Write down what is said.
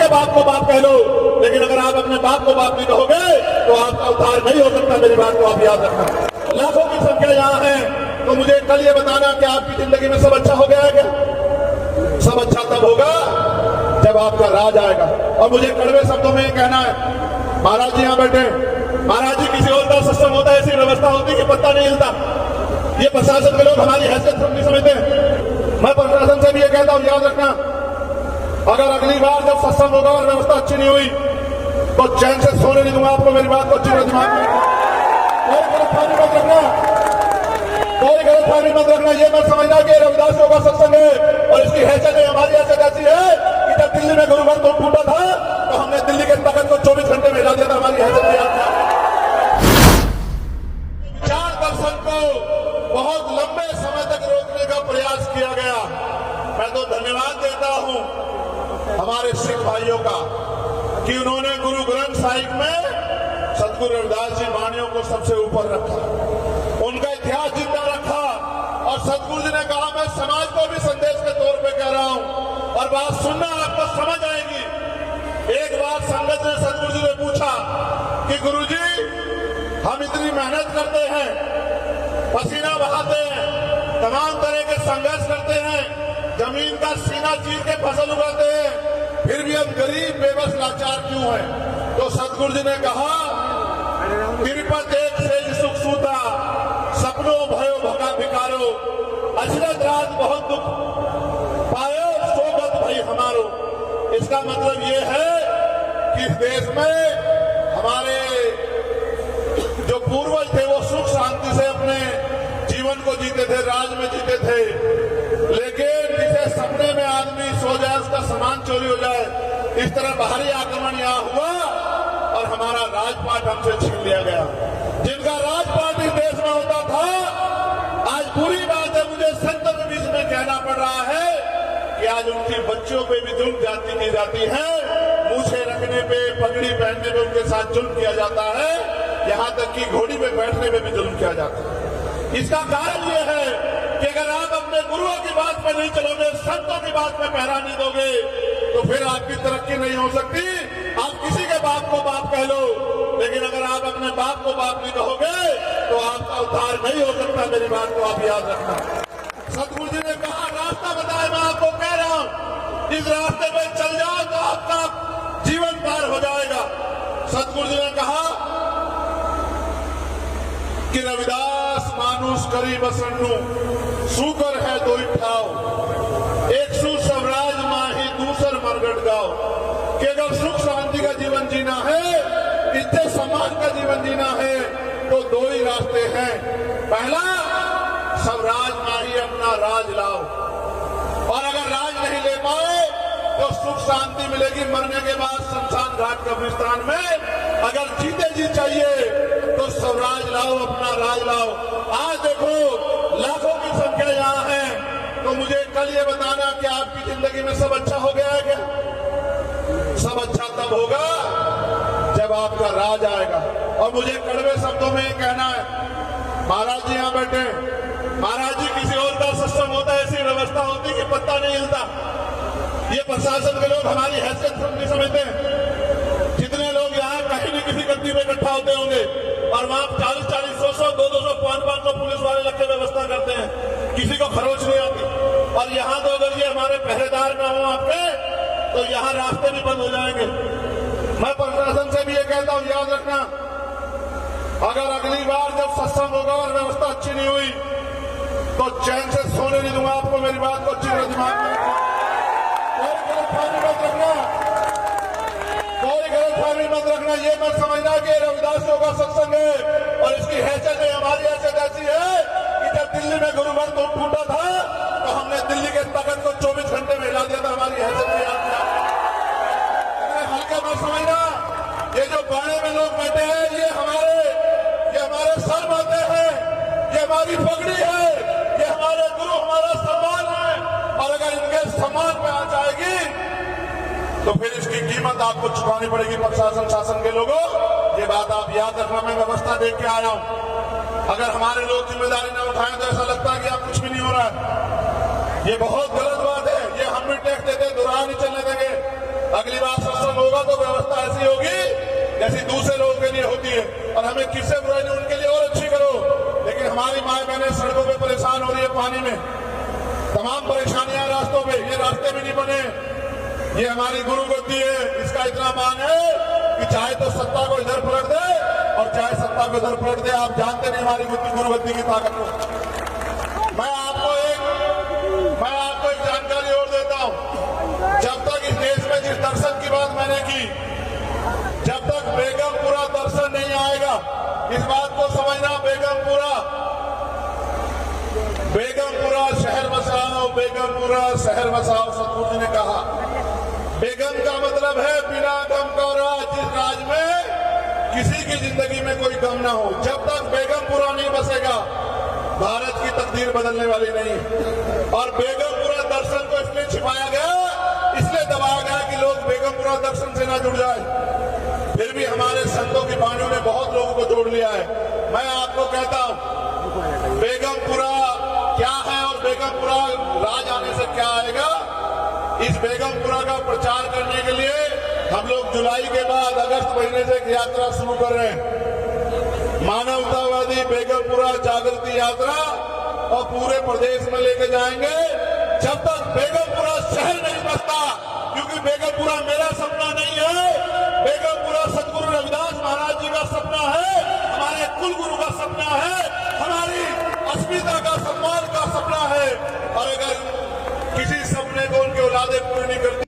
के बाप को बाप कह लो, लेकिन अगर आप अपने बाप को बाप नहीं कहोगे तो आपका उद्धार नहीं हो सकता। मेरी बात को आप याद रखना। लाखों की संख्या यहाँ है, तो मुझे कल ये बताना कि आपकी जिंदगी में सब अच्छा हो गया है क्या? सब अच्छा तब होगा जब आपका राज आएगा। और मुझे कड़वे शब्दों में कहना है, महाराज जी यहाँ बैठे, महाराज जी किसी और का सत्संग होता है, ऐसी व्यवस्था होती कि पत्ता नहीं हिलता। ये प्रशासन के लोग हमारी हैसियत नहीं समझते। मैं प्रशासन से भी ये कहता हूँ, याद रखना, अगर अगली बार जब सत्संग होगा और व्यवस्था अच्छी नहीं हुई तो चैन से सोने नहीं दूंगा आपको। मेरी बात को अच्छी तरह दिमाग में कोई गलतफहमी मत रखना, कोई गलतफहमी मत रखना। ये मत समझना कि रविदासियों का सत्संग है और इसकी हैसियत हमारी हैसियत ऐसी है कि जब दिल्ली में गुरुवर तो टूटा था तो हमने दिल्ली के तख्त को 24 घंटे में हिला दिया था। हमारी हैसियत विचार दर्शन को बहुत लंबे समय तक रोकने का प्रयास किया गया। मैं तो धन्यवाद देता हूं हमारे सिख भाइयों का कि उन्होंने गुरु ग्रंथ साहिब में सतगुरु रविदास जी वाणियों को सबसे ऊपर रखा, उनका इतिहास जिंदा रखा। और सतगुरु जी ने कहा, मैं समाज को भी संदेश के तौर पे कह रहा हूं और बात सुनना, आपको समझ आएगी। एक बार संगत ने सतगुरु जी ने पूछा कि गुरु जी, हम इतनी मेहनत करते हैं, पसीना बहाते हैं, तमाम तरह के संघर्ष करते हैं, जमीन का सीना चीर के फसल उगाते हैं, फिर भी हम गरीब बेबस लाचार क्यों हैं? तो सतगुरु जी ने कहा, तिरुपत एक से सुख सूता, सपनों भयो भगा भिकारो, अचरज रात बहुत दुख पायो, सोबत भई हमारो। इसका मतलब ये है कि इस देश में हमारे जो पूर्वज थे वो सुख शांति से अपने जीवन को जीते थे, राज में जीते थे। लेकिन जिसे सपने में आदमी सो जाए, उसका सामान चोरी हो जाए, इस तरह बाहरी आक्रमण यहाँ हुआ और हमारा राजपाट हमसे छीन लिया गया। जिनका राजपाट इस देश में होता था, आज बुरी बात है, मुझे संतों के बीच में कहना पड़ रहा है कि आज उनकी बच्चियों पे भी जुल्म जाती की जाती है, मूछे रखने पे, पगड़ी पहनने पे उनके साथ जुल्म किया जाता है, यहाँ तक कि घोड़ी पे बैठने में भी जुल्म किया जाता है। इसका कारण यह है कि अगर आप अपने गुरुओं की बात पर नहीं चलोगे, संतों की बात पर पहरा नहीं दोगे, तो फिर आपकी तरक्की नहीं हो सकती। आप किसी के बाप को बाप कह लो, लेकिन अगर आप अपने बाप को बाप नहीं कहोगे तो आपका उद्धार नहीं हो सकता। मेरी बात को आप याद रखना। सतगुरु जी ने कहा, रास्ता बताया, मैं आपको कह रहा हूं, इस रास्ते पे चल जाओ तो आपका जीवन पार हो जाएगा। सतगुरु जी ने कहा कि रविदास मानुष करी बसन्नु, सुकर है दो ठाव, एक सु स्वराज माही दूसर मरगट गाओ। कि अगर सुख शांति का जीवन जीना है, इज्जत सम्मान का जीवन जीना है, तो दो ही रास्ते हैं। पहला, स्वराज माही अपना राज लाओ, और अगर राज नहीं ले पाए तो सुख शांति मिलेगी मरने के बाद शमशान घाट कब्रिस्तान में। अगर जीते जी चाहिए तो स्वराज लाओ, अपना राज लाओ। आज देखो लाखों की संख्या यहाँ है, तो मुझे कल ये बताना कि आपकी जिंदगी में सब अच्छा हो गया है क्या? सब अच्छा तब होगा जब आपका राज आएगा। और मुझे कड़वे शब्दों में ये कहना है, महाराज जी यहाँ बैठे, महाराज जी किसी और का सत्संग होता है, ऐसी व्यवस्था होती कि पत्ता नहीं हिलता। ये प्रशासन के लोग हमारी हैसियत नहीं समझते। जितने लोग यहाँ कहीं भी किसी गद्दी में इकट्ठा होते होंगे और वहां 40-40, 100-100, 200-200, 500 पुलिस वाले लग के व्यवस्था करते हैं, किसी को खरोच नहीं आती। और यहाँ तो अगर ये हमारे पहरेदार ना हो आपके, तो यहाँ रास्ते भी बंद हो जाएंगे। मैं प्रशासन से भी ये कहता हूँ, याद रखना, अगर अगली बार जब सत्संग होगा और व्यवस्था अच्छी नहीं हुई तो चैन से सोने नहीं दूंगा आपको। मेरी बात को अच्छी तरह दिमाग में कोई गलतफहमी मत रखना, कोई गलतफहमी मत रखना। ये मत समझना कि रविदासियों का सत्संग है और इसकी हैसियत हमारी हैसियत ऐसी है कि जब दिल्ली में गुरुवर तो टूटा था तो हमने दिल्ली के तख्त को 24 घंटे में हिला दिया था। हमारी हैसियत हल्के मत समझना। ये जो बाड़े में लोग बैठे हैं, ये हमारे सर बातें हैं, ये हमारी पगड़ी है, ये हमारे गुरु, हमारा सम्मान है। और अगर इनके सम्मान में आ जाएगी तो फिर इसकी कीमत आपको चुकानी पड़ेगी। प्रशासन शासन के लोगों, ये बात आप याद रखना। मैं व्यवस्था देख के आया हूं। अगर हमारे लोग जिम्मेदारी न उठाएं तो ऐसा लगता है कि आप कुछ भी नहीं हो रहा है। ये बहुत गलत बात है। ये हम भी टैक्स देते, दुराहा नहीं चलने देंगे। अगली बार सत्संग होगा तो व्यवस्था ऐसी होगी जैसी दूसरे लोगों के लिए होती है। और हमें किससे बुराई नहीं, उनके लिए और अच्छी करो। लेकिन हमारी माए बहनें सड़कों पे परेशान हो रही है, पानी में तमाम परेशानियां, रास्तों पे, ये रास्ते भी नहीं बने। ये हमारी गुरु गद्दी है, इसका इतना मान है कि चाहे तो सत्ता को इधर पलट दे और चाहे सत्ता को इधर पलट दे। आप जानते नहीं हमारी गुरु गद्दी की ताकत को। मैं आपको एक जानकारी और देता हूं। जब तक इस देश में जिस दर्शन की बात मैंने की, जब तक बेगमपुरा दर्शन नहीं आएगा, इस बात को समझना, बेगमपुरा शहर बसाओ, बेगमपुरा शहर बसाओ, सतगुरु जी ने कहा। बेगम का मतलब है बिना गम का राज, जिस राज में किसी की जिंदगी में कोई गम ना हो। जब तक बेगमपुरा नहीं बसेगा, भारत की तकदीर बदलने वाली नहीं। और बेगमपुरा दर्शन को इसलिए छिपाया गया, इसलिए दबाया गया कि लोग बेगमपुरा दर्शन से ना जुड़ जाए। फिर भी हमारे संतों की वाणियों ने बहुत लोगों को जोड़ लिया है। मैं आपको कहता हूं, बेगमपुरा क्या है और बेगमपुरा राज आने से क्या आएगा, इस बेगमपुरा का प्रचार करने के लिए हम लोग जुलाई के बाद अगस्त महीने से एक यात्रा शुरू कर रहे हैं, मानवतावादी बेगमपुरा जागृति यात्रा, और पूरे प्रदेश में लेके जाएंगे जब तक बेगमपुरा शहर नहीं बसता। क्योंकि बेगमपुरा मेरा सपना नहीं है, बेगमपुरा सतगुरु रविदास महाराज जी का सपना है, हमारे कुल गुरु का सपना है, हमारी अस्मिता का, सम्मान का सपना है। और अगर किसी सपने को उनके औलादे पूरी नहीं करती